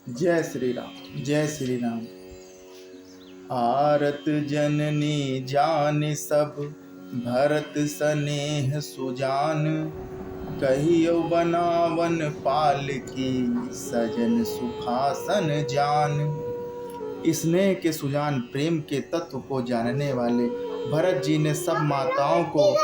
जय श्री राम, जय श्री राम। आरत जननी जान सब, भरत स्नेह सुजान। कहियो बनावन पाल की, सजन सुखासन जान। स्नेह के सुजान, प्रेम के तत्व को जानने वाले भरत जी ने सब माताओं को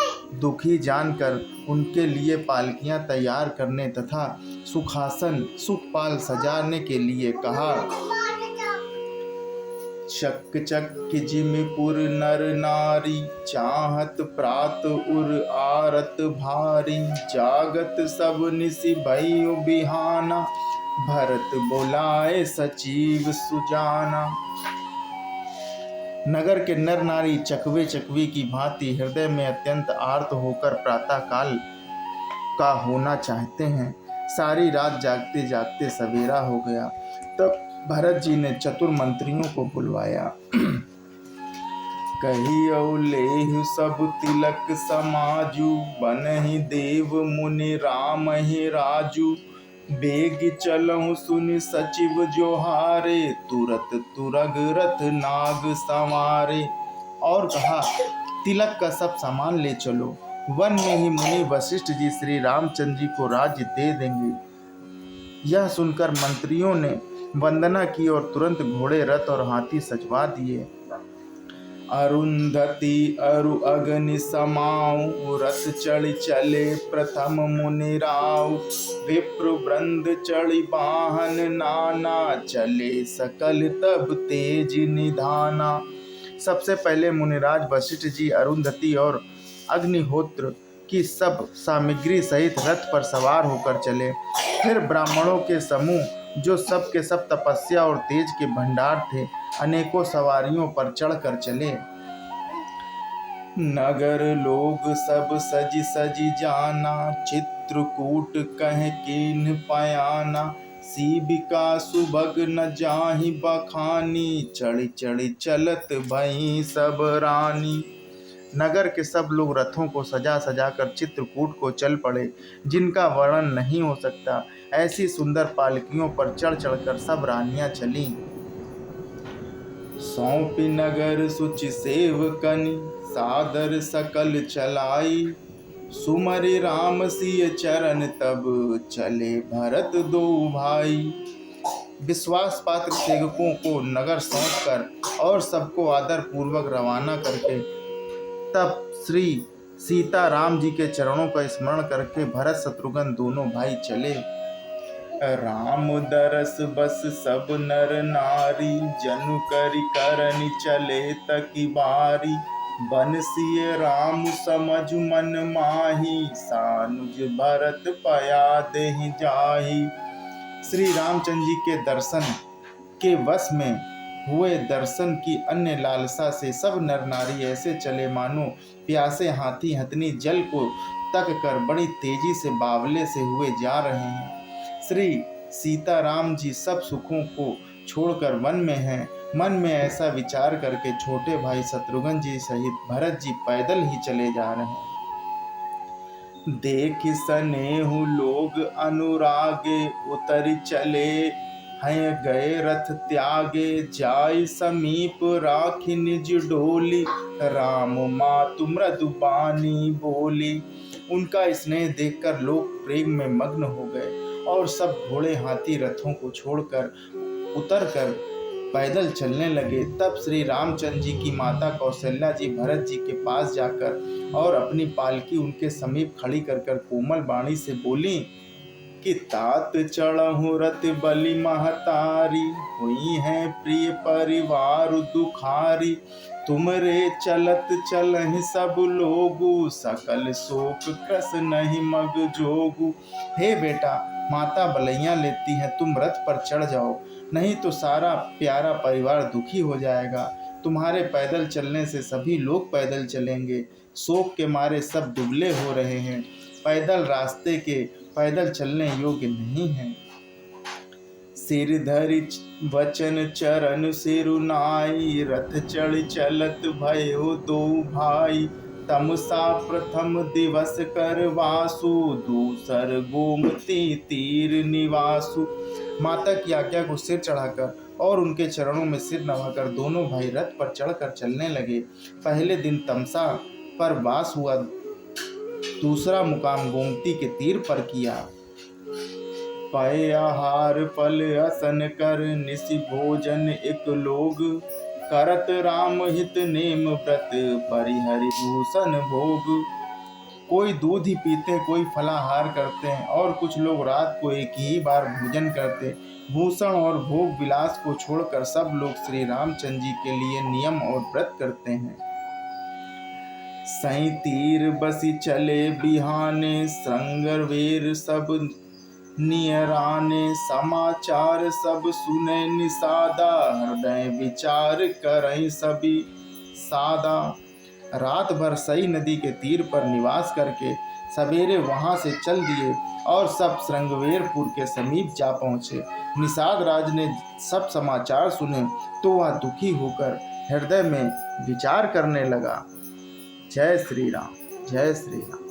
दुखी जानकर उनके लिए पालकियां तैयार करने तथा सुखासन सुखपाल सजाने के लिए कहा। चक चक जिमिपुर नर नारी, चाहत प्रात उर आरत भारी। जागत सब निसि भइयो बिहाना, भरत बुलाए सचिव सुजाना। नगर के नर नारी चकवे चकवी की भांति हृदय में अत्यंत आर्त होकर प्रातः काल का होना चाहते हैं। सारी रात जागते जागते सवेरा हो गया। तब भरत जी ने चतुर मंत्रियों को बुलवाया। कहियो लेहु सब तिलक समाजू, बनहि देव मुनि राम ही राजू। बेग चलहु सुनि सचिव जोहारे, तुरत तुरग रथ नाग संवारे। और कहा, तिलक का सब सामान ले चलो। वन में ही मुनि वशिष्ठ जी श्री रामचंद्र जी को राज्य दे देंगे। यह सुनकर मंत्रियों ने वंदना की और तुरंत घोड़े, रथ और हाथी सजवा दिए। अरुंधति अरु अग्नि समाऊ, रथ चढ़ चले प्रथम मुनि राव। विप्र वृंद चढ़ी वाहन नाना, चले सकल तब तेज निधाना। सबसे पहले मुनिराज वशिष्ठ जी अरुंधति और अग्निहोत्र की सब सामग्री सहित रथ पर सवार होकर चले। फिर ब्राह्मणों के समूह जो सब के सब तपस्या और तेज के भंडार थे, अनेकों सवारियों पर चढ़कर चले। नगर लोग सब सजी सजी जाना, चित्रकूट कह कीन पयाना। सीबिका सुभग न जाहि बखानी, चढ़ी चढ़ी चलत भई सब रानी। नगर के सब लोग रथों को सजा सजा कर चित्रकूट को चल पड़े, जिनका वर्णन नहीं हो सकता। ऐसी सुंदर पालकियों पर चढ़ चढ़कर सब रानियां चली। सौंपी नगर सुचि सेवकनि, सादर सकल चलाई। सुमरि राम सिय चरण, तब चले भरत दो भाई। विश्वास पात्र सेवकों को नगर सौंप कर और सबको आदर पूर्वक रवाना करके तब श्री सीता राम जी के चरणों का स्मरण करके भरत शत्रुघ्न दोनों भाई चले। राम दरस बस सब नर नारी, जनु करि करनि चले तकी बारी। बनसिय राम समझ मन माही, सानुज भरत पया देहि जाही। श्री रामचंद्र जी के दर्शन के वश में हुए दर्शन की अन्य लालसा से सब नर नारी ऐसे चले मानो प्यासे हाथी हथनी जल को तक कर बड़ी तेजी से बावले से हुए जा रहे हैं। श्री सीता राम जी सब सुखों को छोड़कर वन में हैं। मन में ऐसा विचार करके छोटे भाई शत्रुघ्न जी सहित भरत जी पैदल ही चले जा रहे हैं। देख सनेहु लोग अनुरागे, उतर चले हैं गए रथ त्यागे। जाय समीप राखी निज डोली, राम मातु मृदुबानी बोली। उनका स्नेह देखकर लोग प्रेम में मग्न हो गए और सब घोड़े हाथी रथों को छोड़कर उतरकर पैदल चलने लगे। तब श्री रामचंद्र जी की माता कौशल्या जी भरत जी के पास जाकर और अपनी पालकी उनके समीप खड़ी कर कोमल वाणी से बोली कि तात चढ़हु रथ बलि महतारी, हुई है प्रिय परिवार दुखारी। तुमरे चलत चलहि सब लोगु, सकल शोक क्रस नहीं मग जोगु। हे बेटा, माता बलैयां लेती हैं, तुम रथ पर चढ़ जाओ, नहीं तो सारा प्यारा परिवार दुखी हो जाएगा। तुम्हारे पैदल चलने से सभी लोग पैदल चलेंगे। शोक के मारे सब दुबले हो रहे हैं। पैदल रास्ते के पैदल चलने योग्य नहीं है। सिर धरि वचन चरण सिरुनाई, रथ चढ़ चलत भयो दो भाई। तमसा प्रथम दिवस कर वासु, दूसर गोमती तीर निवासु। माता की आज्ञा को सिर चढ़ाकर और उनके चरणों में सिर नवाकर दोनों भाई रथ पर चढ़कर चलने लगे। पहले दिन तमसा पर वास हुआ, दूसरा मुकाम गोमती के तीर पर किया। पाए आहार फल असन कर निसि भोजन एक लोग, करत राम हित नेम व्रत परिहरि भूषण भोग। कोई दूध ही पीते, कोई फलाहार करते हैं और कुछ लोग रात को एक ही बार भोजन करते। भूषण और भोग विलास को छोड़कर सब लोग श्री रामचंद्र जी के लिए नियम और व्रत करते हैं। सई तीर बसी चले बिहाने, श्रृंगवेर सब नियराने। समाचार सब सुने निषादा, हृदय विचार करई सभी सादा। रात भर सई नदी के तीर पर निवास करके सवेरे वहां से चल दिए और सब श्रृंगवेरपुर के समीप जा पहुँचे। निषाद राज ने सब समाचार सुने तो वह दुखी होकर हृदय में विचार करने लगा। जय श्री राम, जय श्री राम।